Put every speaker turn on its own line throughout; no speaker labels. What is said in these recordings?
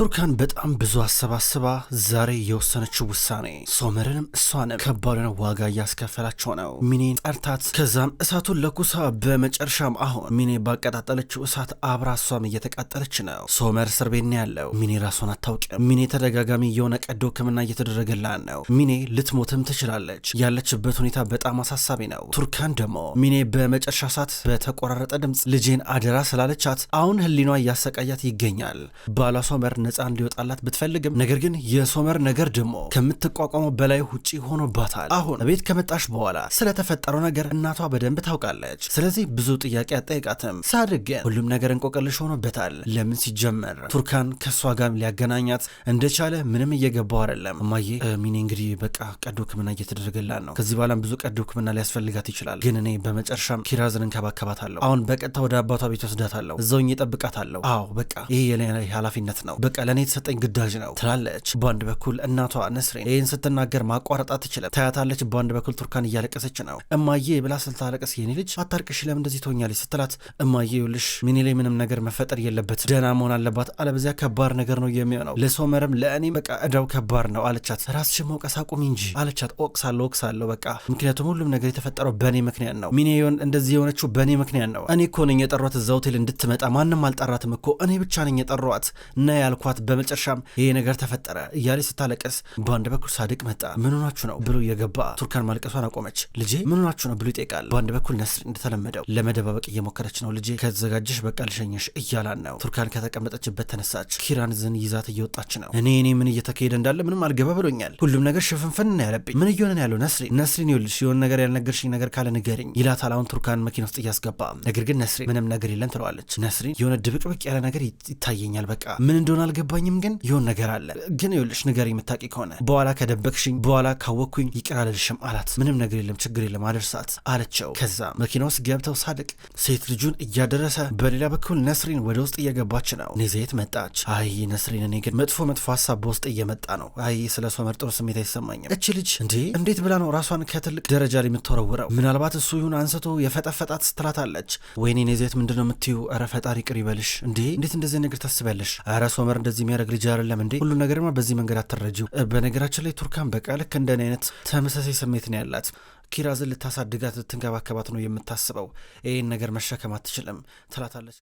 ቱርካን በጣም ብዙ አሰባስባ ዛሬ የወሰነችው ውሳኔ ሶመርንም እሷንም ከባድ ዋጋ እያስከፈላቸው ነው። ሚኔን ጠርታት ከዛም እሳቱን ለኩሳ በመጨረሻም አሁን ሚኔ ባቀጣጠለችው እሳት አብራ እሷም እየተቃጠለች ነው። ሶመር እስር ቤት ነው ያለው። ሚኔ ራሷን አታውቅም። ሚኔ ተደጋጋሚ የሆነ ቀዶ ሕክምና እየተደረገላት ነው። ሚኔ ልትሞትም ትችላለች። ያለችበት ሁኔታ በጣም አሳሳቢ ነው። ቱርካን ደግሞ ሚኔ በመጨረሻ ሰዓት በተቆራረጠ ድምፅ ልጄን አደራ ስላለቻት አሁን ህሊኗ እያሰቃያት ይገኛል። ባሏ ሶመር ነፃ እንዲወጣላት ብትፈልግም ነገር ግን የሶመር ነገር ደግሞ ከምትቋቋመው በላይ ውጪ ሆኖባታል። አሁን ቤት ከመጣሽ በኋላ ስለተፈጠረው ነገር እናቷ በደንብ ታውቃለች። ስለዚህ ብዙ ጥያቄ አጠይቃትም። ሳድግ ግን ሁሉም ነገር እንቆቅልሽ ሆኖበታል። ለምን ሲጀመር ቱርካን ከሷ ጋር ሊያገናኛት እንደቻለ ምንም እየገባው አይደለም። እማዬ ሚኔ እንግዲህ በቃ ቀዶ ሕክምና እየተደረገላት ነው። ከዚህ በኋላም ብዙ ቀዶ ሕክምና ሊያስፈልጋት ይችላል። ግን እኔ በመጨረሻም ኪራዝን እንከባከባታለሁ። አሁን በቀጥታ ወደ አባቷ ቤት ወስዳታለሁ። እዛውኝ እጠብቃታለሁ። አዎ በቃ ይሄ የኔ ኃላፊነት ነው። በቃ ለእኔ የተሰጠኝ ግዳጅ ነው ትላለች። በአንድ በኩል እናቷ ነስሪን ይህን ስትናገር ማቋረጣት ትችላል ታያታለች። በአንድ በኩል ቱርካን እያለቀሰች ነው። እማዬ ብላ ስልታለቀስ የኔ ልጅ አታርቅሽ ለምን እንደዚህ ትሆኛለች ስትላት እማዬ ይኸውልሽ ሚኔ ላይ ምንም ነገር መፈጠር የለበት ደህና መሆን አለባት፣ አለበዚያ ከባድ ነገር ነው የሚሆነው። ለሶመርም ለእኔም በቃ እዳው ከባድ ነው አለቻት። ራስሽን መውቀስ አቁሚ እንጂ አለቻት። ወቅሳለሁ በቃ ምክንያቱም ሁሉም ነገር የተፈጠረው በእኔ ምክንያት ነው። ሚኔ እንደዚህ የሆነችው በእኔ ምክንያት ነው። እኔ እኮ ነኝ የጠሯት እዛ ሆቴል እንድትመጣ፣ ማንም አልጠራትም እኮ እኔ ብቻ ነኝ የጠሯት እና ያልኳት። በመጨረሻም ይሄ ነገር ተፈጠረ እያለች ስታለቀስ በአንድ በኩል ሳድቅ መጣ። ምን ሆናችሁ ነው ብሎ የገባ ቱርካን ማልቀሷን አቆመች። ልጄ ምን ሆናችሁ ነው ብሎ ይጠይቃል። በአንድ በኩል ነስር እንደተለመደው ለመደባበቅ እየሞከረች ነው። ልጄ ከተዘጋጀሽ በቃ ልሸኘሽ እያላን ነው። ቱርካን ከተቀመጠችበት ተነሳች። ኪራንዝን ይዛት እየወጣች ነው። እኔ ምን እየተካሄደ እንዳለ ምንም አልገባ ብሎኛል። ሁሉም ነገር ሽፍንፍን ነው ያለብኝ። ምን እየሆነ ነው ያለው? ነስሪን ይኸውልሽ የሆነ ነገር ያልነገርሽኝ ነገር ካለ ንገሪኝ ይላታል። አሁን ቱርካን መኪና ውስጥ እያስገባ ነገር ግን ነስሪን ምንም ነገር የለም ትለዋለች። ነስሪን የሆነ ድብቅብቅ ያለ ነገር ይታየኛል። በቃ ምን እንደሆነ አልገባኝም ግን የሆነ ነገር አለ። ግን ይኸውልሽ ንገሪ የምታውቂ ከሆነ በኋላ ከደበቅሽኝ በኋላ ካወቅኩኝ ይቅር አልልሽም አላት። ምንም ነገር የለም ችግር የለም አደርሳት አለችው። ከዛ መኪና ውስጥ ገብተው ሳድቅ ሴት ልጁን እያደረሰ በሌላ በኩል ነስሪን ወደ ውስጥ እየገባች ነው። ኔዜት መጣች። አይ ነስሪን እኔ ግን መጥፎ ሀሳብ በውስጥ እየመጣ ነው። አይ ስለ ሶመር ጥሩ ስሜት አይሰማኝም። እች ልጅ እንዴት ብላ ነው ራሷን ከትልቅ ደረጃ ላይ የምትወረውረው? ምናልባት እሱ ይሁን አንስቶ የፈጠፈጣት ስትላታለች። ወይኔ ኔዜት ምንድነው የምትዩ? ኧረ ፈጣሪ ቅር ይበልሽ። እንዴት እንደዚህ ነገር ታስቢያለሽ? ኧረ ሶመር እንደዚህ የሚያደርግ ልጅ አይደለም እንዴ? ሁሉ ነገርማ በዚህ መንገድ አትረጂው። በነገራችን ላይ ቱርካን በቃ ልክ እንደኔ አይነት ተመሳሳይ ስሜት ነው ያላት። ኪራዝን ልታሳድጋት ልትንከባከባት ነው የምታስበው። ይህን ነገር መሸከም አትችልም ትላታለች።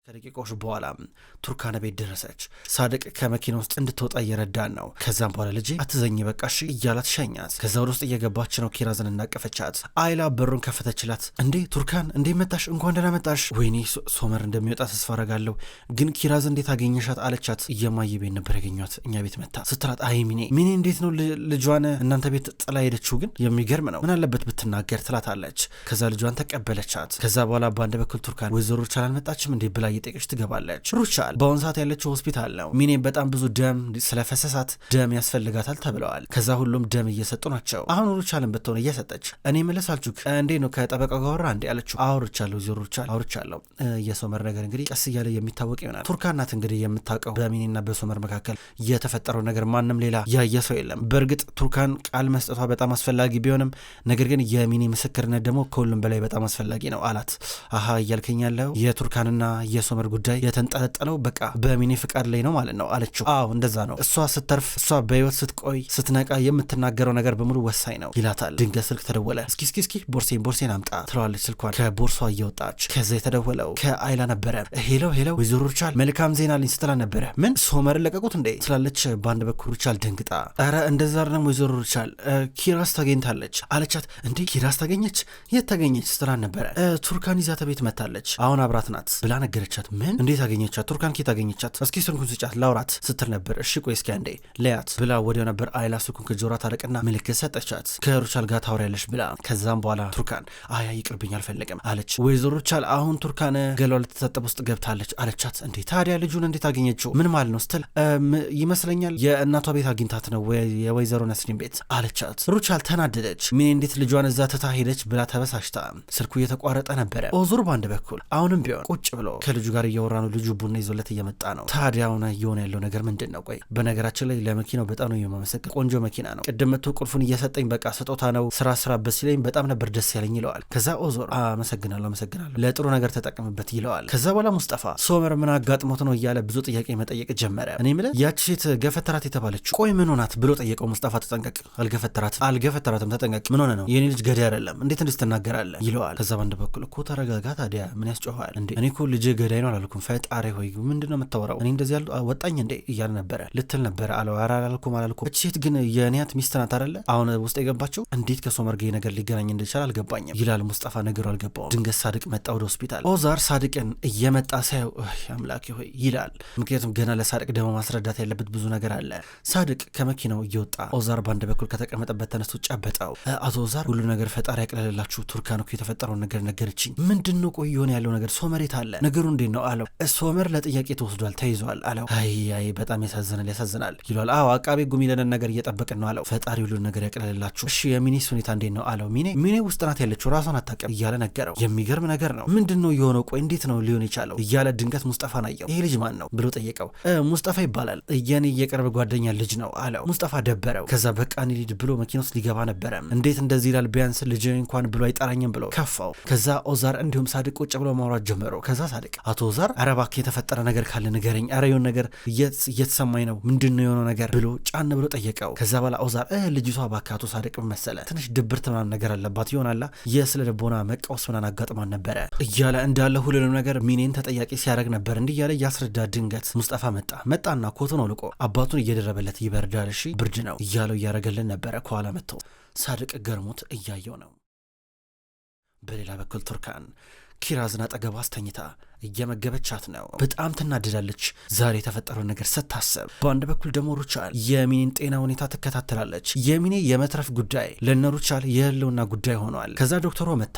ከደቂቃዎች በኋላ ቱርካን ቤት ደረሰች። ሳድቅ ከመኪና ውስጥ እንድትወጣ እየረዳን ነው። ከዛም በኋላ ልጄ አትዘኝ በቃ እሺ እያላት ሸኛት። ከዛ ወደ ውስጥ እየገባች ነው። ኪራዝን እናቀፈቻት። አይላ በሩን ከፈተችላት። እንዴ ቱርካን እንዴ መጣሽ? እንኳን ደህና መጣሽ። ወይኔ ሶመር እንደሚወጣ ተስፋ አረጋለሁ፣ ግን ኪራዝ እንዴት አገኘሻት አለቻት። እየማየ ቤት ነበር ያገኟት እኛ ቤት መጣ ስትላት፣ አይ ሚኔ እንዴት ነው ልጇን እናንተ ቤት ጥላ ሄደችው? ግን የሚገርም ነው፣ ምን አለበት ብትናገር ትላታለች። ከዛ ልጇን ተቀበለቻት። ከዛ በኋላ በአንድ በኩል ቱርካን ወይዘሮ ሩቻል አልመጣችም እንዴ ብላ እየጠየቀች ትገባለች። ሩቻል በአሁኑ ሰዓት ያለችው ሆስፒታል ነው። ሚኔ በጣም ብዙ ደም ስለፈሰሳት ደም ያስፈልጋታል ተብለዋል። ከዛ ሁሉም ደም እየሰጡ ናቸው። አሁን ሩቻልን ብትሆን እየሰጠች እኔ መለሳችሁ እንዴ ነው ከጠበቃው ጋር ወራ እንዴ አለችው። አውርቻለሁ ዞር ሩቻል አውርቻለሁ። የሶመር ነገር እንግዲህ ቀስ እያለ የሚታወቅ ይሆናል። ቱርካን ናት እንግዲህ የምታውቀው በሚኔና በሶመር መካከል የተፈጠረው ነገር። ማንም ሌላ ያየ ሰው የለም። በእርግጥ ቱርካን ቃል መስጠቷ በጣም አስፈላጊ ቢሆንም ነገር ግን የሚኔ ምስክርነት ደግሞ ከሁሉም በላይ በጣም አስፈላጊ ነው አላት። አሃ እያልከኝ ያለው የቱርካንና የሶመር ጉዳይ የተንጠለጠለው በቃ በሚኔ ፍቃድ ላይ ነው ማለት ነው አለችው። አዎ እንደዛ ነው። እሷ ስትተርፍ እሷ በህይወት ስትቆይ ስትነቃ የምትናገረው ነገር በሙሉ ወሳኝ ነው ይላታል። ድንገት ስልክ ተደወለ። እስኪ ቦርሴን አምጣ ትለዋለች። ስልኳን ከቦርሷ እየወጣች ከዛ የተደወለው ከአይላ ነበረ። ሄሎ ወይዘሮ ሩቻል መልካም ዜና ልኝ ስትላ ነበረ። ምን ሶመርን ለቀቁት እንዴ ትላለች። በአንድ በኩል ሩቻል ደንግጣ ኧረ እንደዛ አይደለም ወይዘሮ ሩቻል ኪራስ ተገኝታለች አለቻት። እንዴ ኪራስ ተገኘች? የት ተገኘች ስትላ ነበረ። ቱርካን ይዛተ ቤት መታለች አሁን አብራት ናት ብላ ነገረቻት። ምን እንዴት አገኘቻት? ቱርካን ኬት አገኘቻት? እስኪ ስልኩን ስጫት ላውራት ስትል ነበር። እሺ ቆይ እስኪ አንዴ ለያት ብላ ወዲያው ነበር አይላ ስልኩን ከጆሯ ታረቅና ምልክት ሰጠቻት። ከሩቻል ጋር ታወሪያለሽ ብላ። ከዛም በኋላ ቱርካን አያ ይቅርብኝ አልፈለገም አለች። ወይዘሮ ሩቻል አሁን ቱርካን ገሏ ልትታጠብ ውስጥ ገብታለች አለቻት። እንዴ ታዲያ ልጁን እንዴት አገኘችው? ምን ማለት ነው ስትል ይመስለኛል የእናቷ ቤት አግኝታት ነው የወይዘሮ ነስሪን ቤት አለቻት። ሩቻል ተናደደች። ምን እንዴት ልጇን እዛ ትታ ሄደች ብላ ተበሳሽታ ስልኩ እየተቋረጠ ነበረ። ኦዙር በአንድ በኩል አሁንም ቢሆን ቁጭ ብሎ ከልጁ ከልጁ ጋር እያወራ ነው። ልጁ ቡና ይዞለት እየመጣ ነው። ታዲያ አሁን እየሆነ ያለው ነገር ምንድን ነው? ቆይ በነገራችን ላይ ለመኪናው በጣም ነው የማመሰግን፣ ቆንጆ መኪና ነው። ቅድም መጥቶ ቁልፉን እየሰጠኝ በቃ ስጦታ ነው ስራበት ሲለኝ በጣም ነበር ደስ ያለኝ ይለዋል። ከዛ ኦዞር አመሰግናለሁ ለጥሩ ነገር ተጠቀምበት ይለዋል። ከዛ በኋላ ሙስጠፋ ሶመር ምን አጋጥሞት ነው እያለ ብዙ ጥያቄ መጠየቅ ጀመረ። እኔ ምለ ያቺ ሴት ገፈተራት የተባለችው ቆይ ምን ሆናት ብሎ ጠየቀው። ሙስጠፋ ተጠንቀቅ፣ አልገፈተራትም ተጠንቀቅ፣ ምን ሆነ ነው የኔ ልጅ ገዳይ አይደለም እንዴት እንዴት ትናገራለህ ይለዋል። ከዛ በአንድ በኩል እኮ ተረጋጋ ታዲያ ምን ያስጨዋል እንዴ? እኔ እኮ ልጅ ገዳይ ነው አላልኩም። ፈጣሪ ሆይ ምንድነው የምታወራው? እኔ እንደዚህ ያሉ ወጣኝ እንዴ እያለ ነበረ ልትል ነበረ አለው። አላልኩም እቺ ሴት ግን የኒያት ሚስት ናት አይደለ? አሁን ውስጥ የገባችው እንዴት ከሶመር ጋር ነገር ሊገናኝ እንደቻለ አልገባኝም ይላል ሙስጠፋ። ነገሩ አልገባውም። ድንገት ሳድቅ መጣ ወደ ሆስፒታል። ኦዛር ሳድቅን እየመጣ ሳየው አምላኬ ሆይ ይላል። ምክንያቱም ገና ለሳድቅ ደግሞ ማስረዳት ያለበት ብዙ ነገር አለ። ሳድቅ ከመኪናው እየወጣ ኦዛር በአንድ በኩል ከተቀመጠበት ተነስቶ ጨበጠው። አቶ ኦዛር ሁሉ ነገር ፈጣሪ ያቅለልላችሁ፣ ቱርካን እኮ የተፈጠረውን ነገር ነገረችኝ። ምንድነው ቆይ የሆነ ያለው ነገር? ሶመር የት አለ? ነገሩ እንዴት ነው አለው። ሶመር ለጥያቄ ተወስዷል፣ ተይዟል አለው። አይ በጣም ያሳዝናል ይሏል። አዎ አቃቤ ጉሚ ለነን ነገር እየጠበቅን ነው አለው። ፈጣሪ ሁሉ ነገር ያቅለልላችሁ። እሺ የሚኒስ ሁኔታ እንዴት ነው አለው። ሚኔ ውስጥ ናት ያለችው ራሷን አታውቅም እያለ ነገረው። የሚገርም ነገር ነው። ምንድነው የሆነው? ቆይ እንዴት ነው ሊሆን የቻለው እያለ ድንገት ሙስጠፋን አየው። ይሄ ልጅ ማን ነው ብሎ ጠየቀው። ሙስጠፋ ይባላል፣ የኔ የቅርብ ጓደኛ ልጅ ነው አለው። ሙስጠፋ ደበረው። ከዛ በቃ እኔ ልሂድ ብሎ መኪና ውስጥ ሊገባ ነበረ። እንዴት እንደዚህ ይላል? ቢያንስ ልጅ እንኳን ብሎ አይጠራኝም ብሎ ከፋው። ከዛ ኦዛር እንዲሁም ሳድቅ ቁጭ ብሎ ማውራት ጀመሩ። ከዛ ሳድቅ አቶ ኦዛር ኧረ እባክህ የተፈጠረ ነገር ካለ ንገረኝ፣ ኧረ የሆነ ነገር እየተሰማኝ ነው፣ ምንድነው የሆነው ነገር ብሎ ጫን ብሎ ጠየቀው። ከዛ በኋላ ኦዛር ልጅቷ እባክህ አቶ ሳድቅ መሰለ ትንሽ ድብርት ምናምን ነገር አለባት ይሆናላ የስለ ልቦና መቃወስ ምናምን አጋጥማን ነበረ እያለ እንዳለ ሁሉንም ነገር ሚኔን ተጠያቂ ሲያደርግ ነበር። እንዲህ እያለ እያስረዳ ድንገት ሙስጠፋ መጣና ኮቱን አውልቆ አባቱን እየደረበለት ይበርዳል፣ እሺ ብርድ ነው እያለው እያረገልን ነበረ። ከኋላ መጥቶ ሳድቅ ገርሞት እያየው ነው። በሌላ በኩል ቱርካን ኪራዝን አጠገቧ አስተኝታ እየመገበቻት ነው። በጣም ትናደዳለች ዛሬ የተፈጠረውን ነገር ስታስብ። በአንድ በኩል ደግሞ ሩቻል የሚኔን ጤና ሁኔታ ትከታተላለች። የሚኔ የመትረፍ ጉዳይ ለነ ሩቻል የህልውና ጉዳይ ሆኗል። ከዛ ዶክተሯ መታ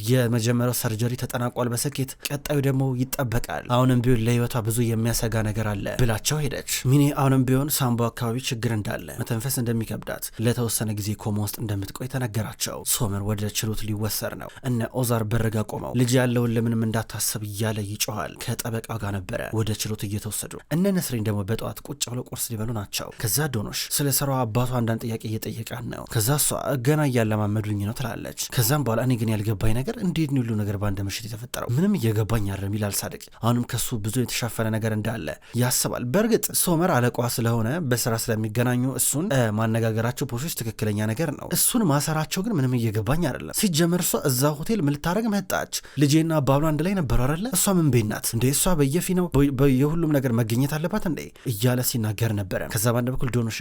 የመጀመሪያው ሰርጀሪ ተጠናቋል በስኬት ቀጣዩ ደግሞ ይጠበቃል፣ አሁንም ቢሆን ለህይወቷ ብዙ የሚያሰጋ ነገር አለ ብላቸው ሄደች። ሚኔ አሁንም ቢሆን ሳምቦ አካባቢ ችግር እንዳለ፣ መተንፈስ እንደሚከብዳት፣ ለተወሰነ ጊዜ ኮማ ውስጥ እንደምትቆይ ተነገራቸው። ሶመር ወደ ችሎት ሊወሰድ ነው። እነ ኦዛር በረጋ ቆመው ልጅ ያለውን ለምንም እንዳታሰብ እያለ ይጮሃል። ከጠበቃ ጋር ነበረ ወደ ችሎት እየተወሰዱ። እነ ነስሪን ደግሞ በጠዋት ቁጭ ብለው ቁርስ ሊበሉ ናቸው። ከዛ ዶኖሽ ስለ ስራው አባቷ አንዳንድ ጥያቄ እየጠየቃን ነው። ከዛ እሷ ገና እያለማመዱኝ ነው ትላለች። ከዛም በኋላ እኔ ግን ያልገባኝ ነገር እንዴት ነው ሁሉ ነገር በአንድ ምሽት የተፈጠረው? ምንም እየገባኝ አይደለም ይላል ሳድቅ። አሁንም ከሱ ብዙ የተሻፈነ ነገር እንዳለ ያስባል። በእርግጥ ሶመር አለቋ ስለሆነ በስራ ስለሚገናኙ እሱን ማነጋገራቸው ፖሊሶች ትክክለኛ ነገር ነው። እሱን ማሰራቸው ግን ምንም እየገባኝ አይደለም። ሲጀመር እሷ እዛ ሆቴል ምን ልታረግ መጣች? ልጄና ባብሏ አንድ ላይ ነበሩ አይደለ? እሷ ምን ቤት ናት እንዴ? እሷ በየፊናው የሁሉም ነገር መገኘት አለባት እንዴ እያለ ሲናገር ነበረ። ከዛ ባንድ በኩል ዶኖሽ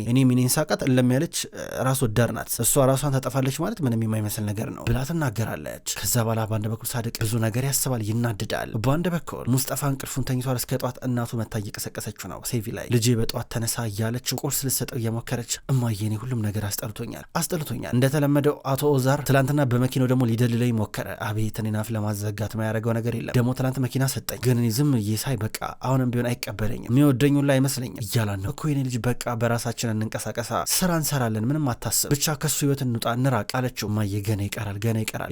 እኔ ሚኔን ሳቃት ለሚያለች ራስ ወዳድ ናት፣ እሷ ራሷን ታጠፋለች ማለት ምንም የማይመስል ነገር ነው ብላ ትናገራለች። ከዛ በኋላ ባንድ በኩል ሳድቅ ብዙ ነገር ያስባል፣ ይናድዳል። ባንድ በኩል ሙስጠፋ እንቅልፉን ተኝቷል። እስከ ጠዋት እናቱ መታ እየቀሰቀሰችው ነው። ሴቪ ላይ ልጄ በጠዋት ተነሳ እያለችው ቁርስ ልትሰጠው እየሞከረች እማዬ እኔ ሁሉም ነገር አስጠልቶኛል። እንደተለመደው አቶ ኦዛር ትላንትና በመኪናው ደግሞ ሊደልለኝ ሞከረ። አቤት እኔን አፍ ለማዘጋት ማያደርገው ነገር የለም። ደግሞ ትላንት መኪና ሰጠኝ፣ ግን እኔ ዝም እየሳይ በቃ አሁንም ቢሆን አይቀበለኝም፣ የሚወደኝ ሁላ አይመስለኝም እያላን ነው እኮ የኔ ልጅ። በቃ በራሳችን እንንቀሳቀሳ፣ ስራ እንሰራለን፣ ምንም አታስብ፣ ብቻ ከሱ ህይወት እንውጣ፣ እንራቅ አለችው። እማዬ ገና ይቀራል።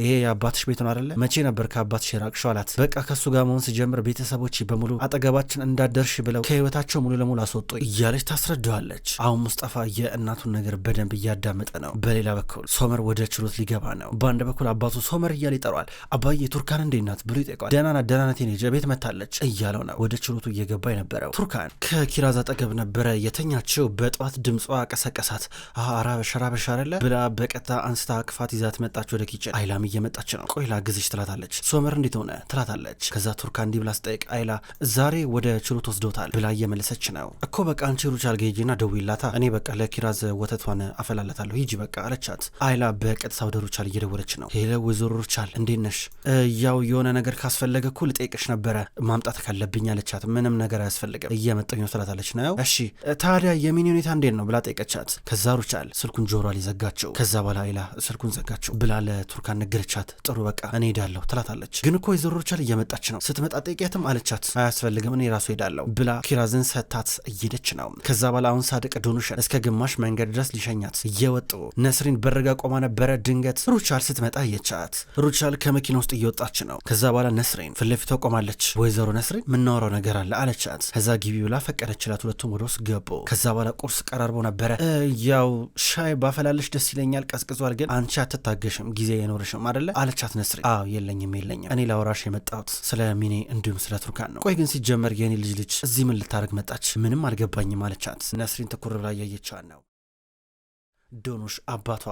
ይሄ የአባትሽ ቤት ነው አይደለ? መቼ ነበር ከአባትሽ የራቅሽው አላት። በቃ ከሱ ጋር መሆን ሲጀምር ቤተሰቦች በሙሉ አጠገባችን እንዳደርሽ ብለው ከህይወታቸው ሙሉ ለሙሉ አስወጡ እያለች ታስረዳዋለች። አሁን ሙስጠፋ የእናቱን ነገር በደንብ እያዳመጠ ነው። በሌላ በኩል ሶመር ወደ ችሎት ሊገባ ነው። በአንድ በኩል አባቱ ሶመር እያለ ይጠሯል። አባዬ ቱርካን እንዴት ናት ብሎ ይጠይቀዋል። ደህና ናት ኔ ቤት መታለች እያለው ነው። ወደ ችሎቱ እየገባ የነበረው ቱርካን ከኪራዝ አጠገብ ነበረ የተኛችው። በጠዋት ድምጿ ቀሰቀሳት። ራበሻ አይደለ ብላ በቀጥታ አንስታ ክፋት ይዛት መጣች ወደ ኪችን። አይላም እየመጣች ነው። ቆይ ላግዝሽ ትላታለች። ሶመር እንዴት ሆነ ትላታለች። ከዛ ቱርካን እንዲህ ብላ ስጠይቅ አይላ ዛሬ ወደ ችሎት ወስዶታል ብላ እየመለሰች ነው። እኮ በቃ አንቺ ሩቻል ጌጂና ደውይላታ፣ እኔ በቃ ለኪራዝ ወተቷን አፈላለታለሁ ሂጂ በቃ አለቻት። አይላ በቀጥታ ወደ ሩቻል እየደወለች ነው። ሄሎ ወይዘሮ ሩቻል እንዴት ነሽ? ያው የሆነ ነገር ካስፈለገ እኮ ልጠይቅሽ ነበረ ማምጣት ካለብኝ አለቻት። ምንም ነገር አያስፈልግም እየመጣኝ ነው ትላታለች። ነው እሺ ታዲያ የሚኒ ሁኔታ እንዴት ነው ብላ ጠይቀቻት። ከዛ ሩቻል ስልኩን ጆሮዋ ሊዘጋቸው። ከዛ በኋላ አይላ ስልኩን ዘጋቸው ብላ ለቱርካን ነገረቻት። ጥሩ በቃ እኔ ሄዳለሁ ትላታለች። ግን እኮ ወይዘሮ ሩቻል እየመጣች ነው ስትመጣ ጠይቂያትም አለቻት። አያስፈልግም እኔ ራሱ ሄዳለሁ ብላ ኪራዝን ሰታት እየሄደች ነው። ከዛ በኋላ አሁን ሳድቅ ዶኑሽን እስከ ግማሽ መንገድ ድረስ ሊሸኛት እየወጡ ነስሪን በረጋ ቆማ ነበረ። ድንገት ሩቻል ስትመጣ እየቻት ሩቻል ከመኪና ውስጥ እየወጣች ነው። ከዛ በኋላ ነስሪን ፊት ፊቷ ቆማለች። ወይዘሮ ነስሪን የምናወራው ነገር አለ አለቻት። ከዛ ግቢ ብላ ፈቀደችላት። ሁለቱም ወደ ውስጥ ገቡ። ከዛ በኋላ ቁርስ ቀራርቦ ነበረ። ያው ሻይ ባፈላለች ደስ ይለኛል፣ ቀዝቅዟል፣ ግን አንቺ አትታገሽም ጊዜ አይኖርሽም አይደለ አለቻት ነስሪን። አዎ የለኝም እኔ ላወራሽ የመጣሁት ስለ ሚኔ እንዲሁም ስለ ቱርካን ነው። ቆይ ግን ሲጀመር የኔ ልጅ እዚህ ምን ልታደርግ መጣች? ምንም አልገባኝም አለቻት። ነስሪን ትኩር ብላ እያየቻት ነው። ዶኑሽ አባቷ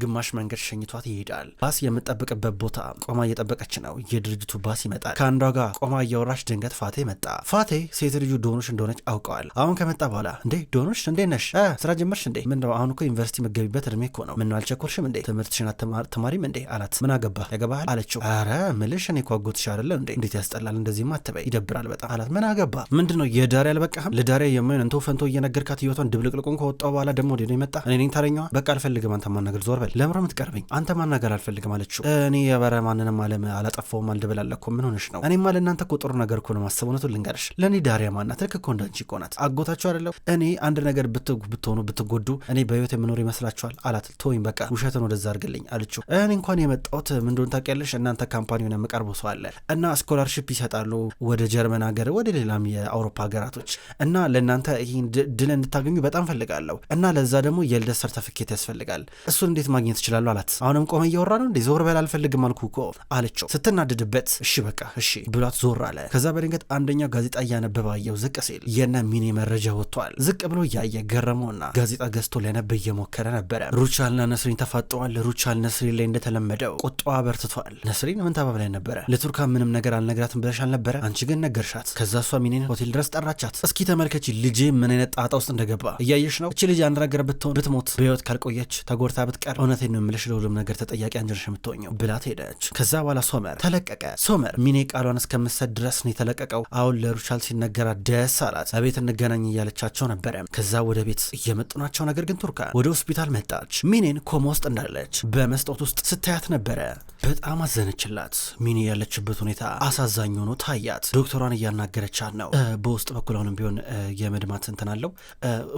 ግማሽ መንገድ ሸኝቷት ይሄዳል። ባስ የምጠብቅበት ቦታ ቆማ እየጠበቀች ነው። የድርጅቱ ባስ ይመጣል። ከአንዷ ጋር ቆማ እያወራች ድንገት ፋቴ መጣ። ፋቴ ሴት ልጁ ዶኑሽ እንደሆነች አውቀዋል። አሁን ከመጣ በኋላ እንዴ ዶኑሽ እንዴት ነሽ? ስራ ጀመርሽ እንዴ? ምነው አሁን እኮ ዩኒቨርሲቲ መገቢበት እድሜ እኮ ነው። ምነው አልቸኮልሽም እንዴ? ትምህርትሽን ተማሪም እንዴ አላት። ምን አገባህ ያገባሃል አለችው። አረ ምልሽ እኔ እኮ አጎትሽ አይደለ እንዴ? እንዴት ያስጠላል፣ እንደዚህማ አትበይ፣ ይደብራል በጣም አላት። ምን አገባ ምንድነው የዳሪ አልበቃህም? ለዳሪ የማይሆን እንቶ ፈንቶ እየነገርካት ህይወቷን ድብልቅልቁን ከወጣው በኋላ ደግሞ ወደ ነው የመጣ። እኔ ነኝ ታረኛዋ። በቃ አልፈልግም አንተ ማናገር ዞር በል። ለምሮ የምትቀርበኝ አንተ ማናገር አልፈልግም አለችው። እኔ የበረ ማንንም አላጠፋውም አልደበላለኩም። ምን ሆነሽ ነው? እኔማ ለእናንተ እኮ ጥሩ ነገር እኮ ነው ማሰብ። እውነቱን ልንገርሽ ለእኔ ዳሪያ ማናት? ልክ እኮ እንዳንቺ እኮ ናት። አጎታችሁ አይደለሁ እኔ። አንድ ነገር ብትሆኑ ብትጎዱ እኔ በህይወት የምኖር ይመስላችኋል አላት። ተወኝ በቃ ውሸትን ወደዛ አድርግልኝ አለችው። እኔ እንኳን የመጣሁት ምን እንደሆነ ታውቂያለሽ? እናንተ ካምፓኒውን የምቀርበው ሰው አለ እና ስኮላርሺፕ ይሰጣሉ ወደ ጀርመን ሀገር፣ ወደ ሌላም የአውሮፓ ሀገራቶች እና ለእናንተ ይህን ድል እንድታገኙ በጣም ፈልጋለሁ እና ለዛ ደግሞ የልደት ሰርተፊኬት ያስፈልጋል። እሱን እንዴት ማግኘት ይችላሉ አላት። አሁንም ቆመ እያወራ ነው እንዴ? ዞር በል አልፈልግም አልኩ እኮ አለችው። ስትናደድበት እሺ በቃ እሺ ብሏት ዞር አለ። ከዛ በድንገት አንደኛው ጋዜጣ እያነበበ አየው። ዝቅ ሲል የነ ሚኔ መረጃ ወጥቷል። ዝቅ ብሎ እያየ ገረመውና ጋዜጣ ገዝቶ ሊያነብ እየሞከረ ነበረ። ሩቻልና ነስሪን ተፋጠዋል። ሩቻል ነስሪን ላይ እንደተለመደው ቁጣዋ በርትቷል። ነስሪን ምን ታባብ ላይ ነበረ? ለቱርካን ምንም ነገር አልነግራትም ብለሽ አልነበረ? አንቺ ግን ነገርሻት። ከዛ እሷ ሚኔን ሆቴል ድረስ ጠራቻት። እስኪ ተመልከች ልጄ ምን አይነት ጣጣ ውስጥ እንደገባ እያየሽ ነው። እቺ ልጅ አንድ ነገር ብትሞት በህይወት ካልቆየች ተጎድታ ብትቀር እውነቴን ነው የምልሽ ለሁሉም ነገር ተጠያቂ አንጀርሽ የምትሆኘው ብላት ሄደች። ከዛ በኋላ ሶመር ተለቀቀ። ሶመር ሚኔ ቃሏን እስከምትሰጥ ድረስ ነው የተለቀቀው። አሁን ለሩቻል ሲነገራት ደስ አላት። ቤት እንገናኝ እያለቻቸው ነበረ። ከዛ ወደ ቤት እየመጡ ናቸው። ነገር ግን ቱርካን ወደ ሆስፒታል መጣች። ሚኔን ኮማ ውስጥ እንዳለች በመስጠት ውስጥ ስታያት ነበረ። በጣም አዘነችላት። ሚኔ ያለችበት ሁኔታ አሳዛኝ ሆኖ ታያት። ዶክተሯን እያናገረቻት ነው። በውስጥ በኩል አሁንም ቢሆን የመድማት እንትን አለው።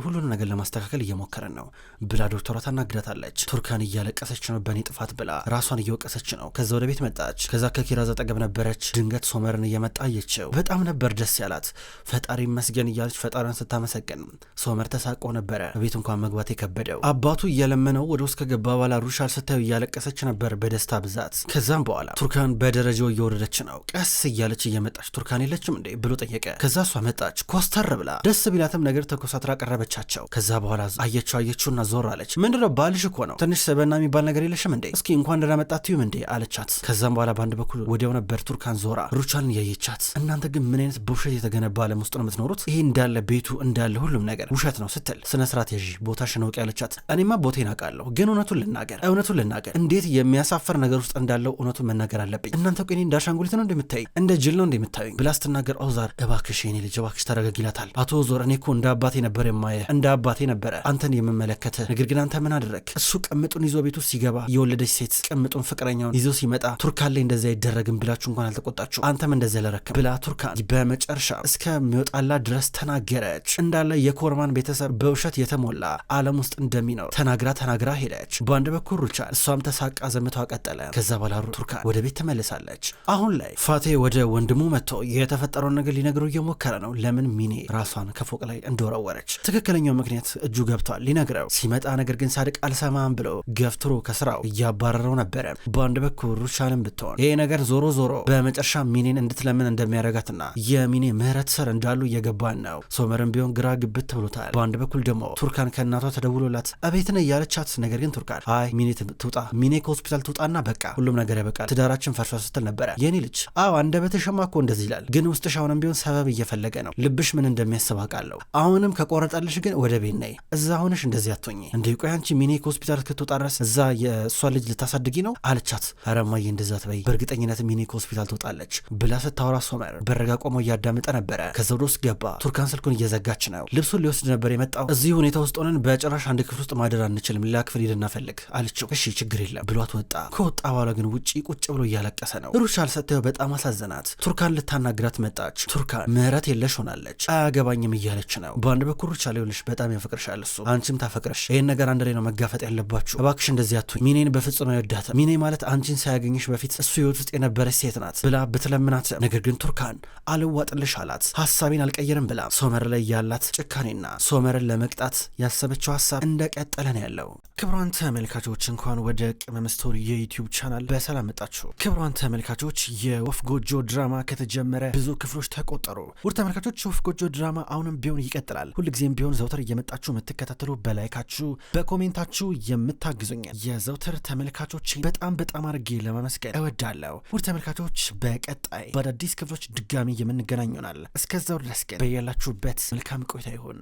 ሁሉንም ነገር ለማስተካከል እየሞከረን ነው ብላ ዶክተሯ ታናግዳታለች። ቱርካን እያለቀሰች ነው በእኔ ጥፋት ብላ ራሷን እየወቀሰች ነው። ከዛ ወደ ቤት መጣች። ከዛ ከኪራዝ አጠገብ ነበረች። ድንገት ሶመርን እየመጣ አየችው። በጣም ነበር ደስ ያላት። ፈጣሪ መስገን እያለች ፈጣሪን ስታመሰግን ሶመር ተሳቆ ነበረ። ቤት እንኳን መግባት የከበደው አባቱ እየለመነው ወደ ውስጥ ከገባ በኋላ ሩሻል ስታዩ እያለቀሰች ነበር በደስታ ብዛት። ከዛም በኋላ ቱርካን በደረጃው እየወረደች ነው። ቀስ እያለች እየመጣች ቱርካን የለችም እንዴ ብሎ ጠየቀ። ከዛ እሷ መጣች ኮስተር ብላ። ደስ ቢላትም ነገር ተኮሳትራ ቀረበቻቸው። ከዛ በኋላ አየችውና ዞር አለች። ምንድነው ባልሽ እኮ ነው ትንሽ ሰበና የሚባል ነገር የለሽም እንዴ? እስኪ እንኳን ደህና መጣችሁ እንዴ አለቻት። ከዛም በኋላ በአንድ በኩል ወዲያው ነበር ቱርካን ዞራ ሩቻልን ያየቻት። እናንተ ግን ምን አይነት በውሸት የተገነባ ዓለም ውስጥ ነው የምትኖሩት? ይሄ እንዳለ ቤቱ እንዳለ ሁሉም ነገር ውሸት ነው ስትል ስነ ስርዓት ያዢ ቦታሽን እወቂ ያለቻት። እኔማ ቦቴን አውቃለሁ፣ ግን እውነቱን ልናገር እንዴት የሚያሳፈር ነገር ውስጥ እንዳለው እውነቱን መናገር አለብኝ። እናንተ እኮ እኔ እንዳሻንጉሊት ነው እንደምታዩኝ፣ እንደ ጅል ነው እንደምታዩኝ ብላ ስትናገር ኦዛር እባክሽ የኔ ልጅ እባክሽ ተረጋጊ ይላታል። አቶ ኦዛር እኔ እኮ እንደ አባቴ ነበር የማየህ፣ እንደ አባቴ ነበረ አንተን የምመለከተ። ነገር ግን አንተ ምን አደረግ? እሱ ቅምጡን ይዞ ቤቱ ሲገባ የወለደች ሴት ቅምጡን ፍቅረኛውን ይዞ ሲመጣ ቱርካን ላይ እንደዛ አይደረግም ብላችሁ እንኳን አልተቆጣችሁ፣ አንተም እንደዛ ለረከብ ብላ ቱርካን በመጨረሻ እስከሚወጣላት ድረስ ተናገረች። እንዳለ የኮርማን ቤተሰብ በውሸት የተሞላ ዓለም ውስጥ እንደሚኖር ተናግራ ሄደች። በአንድ በኩል ሩቻል እሷም ተሳቃ ዘምቷ ቀጠለ። ከዛ በኋላ ቱርካን ወደ ቤት ተመልሳለች። አሁን ላይ ፋቴ ወደ ወንድሙ መጥቶ የተፈጠረውን ነገር ሊነግረው እየሞከረ ነው። ለምን ሚኔ ራሷን ከፎቅ ላይ እንደወረወረች ትክክለኛው ምክንያት እጁ ገብቷል ሊነግረው ሲመጣ፣ ነገር ግን ሳድቅ አልሰማም ብሎ ገፍትሮ ከስራው እያባረረው ነበረ። በአንድ በኩል ሩቻልን ብትሆን ይሄ ነገር ዞሮ በመጨረሻ ሚኔን እንድትለምን እንደሚያረጋትና የሚኔ ምህረት ስር እንዳሉ እየገባን ነው። ሶመርን ቢሆን ግራ ግብት ብሎታል። በአንድ በኩል ደግሞ ቱርካን ከእናቷ ተደውሎላት እቤት ነኝ እያለቻት፣ ነገር ግን ቱርካን አይ ሚኔ ትውጣ፣ ሚኔ ከሆስፒታል ትውጣና በቃ ሁሉም ነገር ያበቃል፣ ትዳራችን ፈርሷ ስትል ነበረ። የኔ ልጅ አዎ አንደበትሽማ እኮ እንደዚህ ይላል፣ ግን ውስጥሽ አሁንም ቢሆን ሰበብ እየፈለገ ነው። ልብሽ ምን እንደሚያስብ አውቃለሁ። አሁንም ከቆረጠልሽ ግን ወደ ቤት ነይ፣ እዛ ሆነሽ እንደዚህ አትሆኚ እንዴ። ቆይ አንቺ ሚኔ ከሆስፒታል እስክትወጣ ድረስ እዛ የእሷ ልጅ ልታሳድጊ ነው አለቻት። ኧረ እማዬ እንደዛ ትበይ፣ በእርግጠኝነት ሚኔ ከሆስፒታል ትወጣለች ብላ ስታወራ ሶመር በረጋ ቆሞ እያዳመጠ ነበረ። ከዛ ወደ ውስጥ ገባ። ቱርካን ስልኩን እየዘጋች ነው። ልብሱን ሊወስድ ነበር የመጣው። እዚህ ሁኔታ ውስጥ ሆነን በጭራሽ አንድ ክፍል ውስጥ ማደር አንችልም፣ ሌላ ክፍል ሄደን እናፈልግ አለችው። እሺ ችግር የለም ብሏት ወጣ። ከወጣ በኋላ ግን ውጪ ቁጭ ብሎ እያለቀሰ ነው። ሩቻል ሰጥተው በጣም አሳዘናት። ቱርካን ልታናግራት መጣች። ቱርካን ምህረት የለሽ ሆናለች። አያገባኝም እያለች ነው። በአንድ በኩል ሩቻል ይኸውልሽ በጣም ያፈቅርሻል እሱ፣ አንቺም ታፈቅረሽ፣ ይህን ነገር አንድ ላይ ነው መጋፈጥ ያለባችሁ። እባክሽ እንደዚህ አትሁኝ። ሚኔን በፍጹም አይወዳትም። ሚኔ ማለት አንቺን ሳያገኝሽ በፊት እሱ ህይወት ውስጥ የነበረች ሴት ናት ብላ ብትለምናትም ነገር ግን ቱርካን አልዋጥልሽ አላት። ሀሳቤን አልቀየርም ብላ ሶመር ላይ ያላት ጭካኔና ሶመርን ለመቅጣት ያሰበችው ሀሳብ እንደቀጠለ ነው ያለው። ክብሯን ተመልካቾች እንኳን ወደ ቅመም ስቶሪ የዩቲዩብ ቻናል በሰላም መጣችሁ። ክብሯን ተመልካቾች የወፍ ጎጆ ድራማ ከተጀመረ ብዙ ክፍሎች ተቆጠሩ። ውድ ተመልካቾች የወፍ ጎጆ ድራማ አሁንም ቢሆን ይቀጥላል። ሁልጊዜም ቢሆን ዘውትር እየመጣችሁ የምትከታተሉ በላይካችሁ በኮሜንታችሁ የምታግዙኝ የዘውትር ተመልካቾች በጣም አድርጌ ለማመስገን እወዳለሁ። ውድ ተመልካቾች በቀጣይ በአዳዲስ ክፍሎች ድጋሚ የምንገናኝ ይሆናል። እስከዛው ድረስ ግን በያላችሁበት መልካም ቆይታ ይሁን።